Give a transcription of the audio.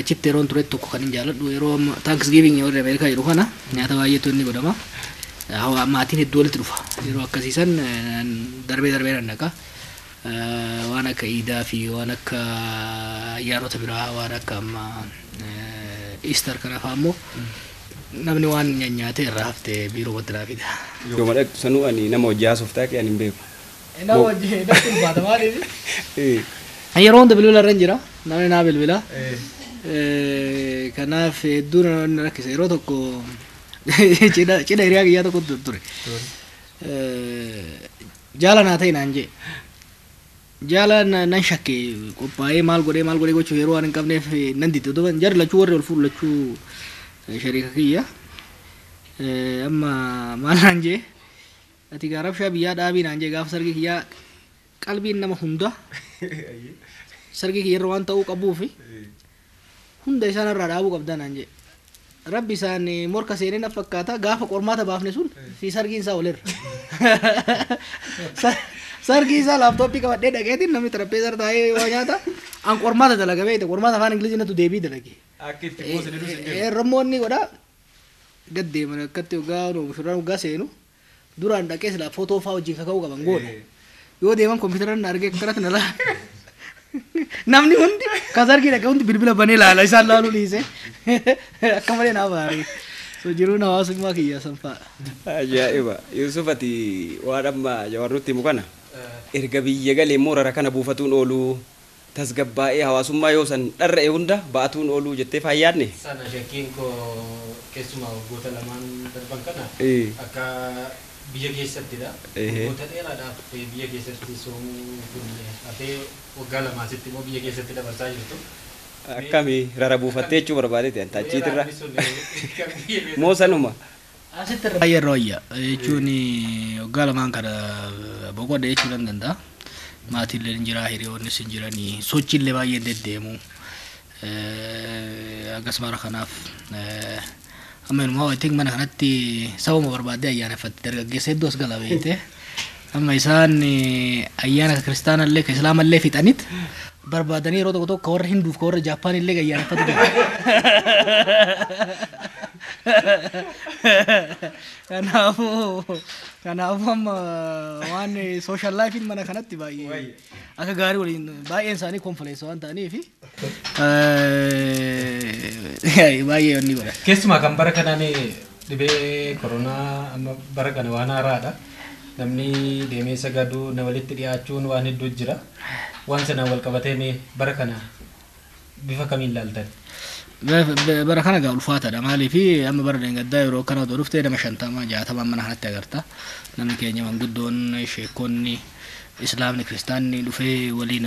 Chipteron turetto ko kanin jaaladhu yeroo Thanksgiving warra Ameerikaa jiru kana nyaata baay'eetu inni godhama. Hawa maatiin hedduu walitti dhufa. Yeroo akkasiisan darbee naqa. Waan akka Iidaa fi waan akka ayyaanota biraa waan akka Easter kana fa'aa immoo namni waan nyaatee irraa haftee biiroo walitti laafida. Yoo malee sanuu ani nama hojii haasoftaa kee ani hin beeku. Nama hojii dhaquu baata maaliif? Yeroo hunda bilbila irra jira. Namni naa bilbila. Kanaaf hedduu rakkisa yeroo tokko cidha hiriyaa kiyyaa tokko ture. Jaala naa ta'e naan jee. Jaala nan shakke qophaa'ee maal godhee gochuu yeroo waan hin qabneef nan dite odoban jarri lachuu warri ol fuudhu lachuu shariika kiyya. Amma maal naan jee ati gaa rabshaa biyyaa dhaabii naan jee gaafa sargi kiyyaa qalbiin nama hunda sargi kiyya irra waan ta'uu qabuufi hunda isaan irraa dhaabuu qabdan naan jee. Rabbi isaan morka seenee na fakkaata gaafa qormaata baafne sun fi sargiin isaa olerra. Sargi isaa laaptooppii qabadhee dhaqeetiin namni xarapheezaa irra taa'ee waa nyaata an qormaata dalaga beekte qormaata afaan ingiliziin natu deebii dalage. Rammoonni godha gad deeman akkatti waggaa shurraan waggaa seenu duraan dhaqee silaa footoo fa'aa wajjin kaka'uu qaban goona. Yoo deeman kompiitaraan argee akkanatti na laala. Namni hundi kasargii dhaqee hundi bilbila banee laala isaan laaluu dhiise akka malee naaf aarii so jiruun hawaasummaa kiyya sanfaa. Ajaa'iba Yusuf ati waan amma jawarrutti himu kana erga biyya galee moorara kana buufatuun ooluu tasgabbaa'ee hawaasummaa yoo san dharra'e hunda baatuun ooluu jettee faayyaadne. Sana shakkiin koo keessumaa waggoota lamaan darban kana akka biyya keessattidha. Waggoota dheeraadhaaf biyya keessatti soomuu kun hafee waggaa lamaasitti immoo biyya keessatti dabarsaa jirtu. Akkami rara buufattee jechuu barbaadeeti anta achiitirra moo sanuma. Asitti irra baay'ee rooyya jechuun waggaa lamaan kana boqodha jechuu nan danda'a. Maatiillee hin jira hiriyoonnis hin jiranii sochiillee baay'ee deddeemu. Akkasuma kanaaf amma inumaa wanti mana kanatti sababa barbaadee ayyaaneffatti dargaggeessa hedduu as gala beekte. Amma isaan ayyaana kiristaanallee ka islaamallee fixanit barbaadanii yeroo tokko tokko warra hinduuf ka warra jaapaanillee ayyaaneffatu jira. Kanaafuu amma waan social life mana kanatti baay'ee akka gaarii waliin baay'een isaanii konferensa waan ta'aniif baay'ee wanni godha. Keessumaa kan bara kanaan dhibee koronaa amma bara kana waan haaraadha. Namni deemee sagaduu na walitti dhiyaachuun waan hedduu jira. Waan sanaan wal qabatee bara kana bifa kamiin ilaaltan? Bara kana gaa ulfaataadha maaliif amma bara deengaddaa yeroo kana otoo dhuftee nama 50 60 mana kanatti agarta. Namni keenya manguddoon sheekonni islaamni kiristaanni dhufee waliin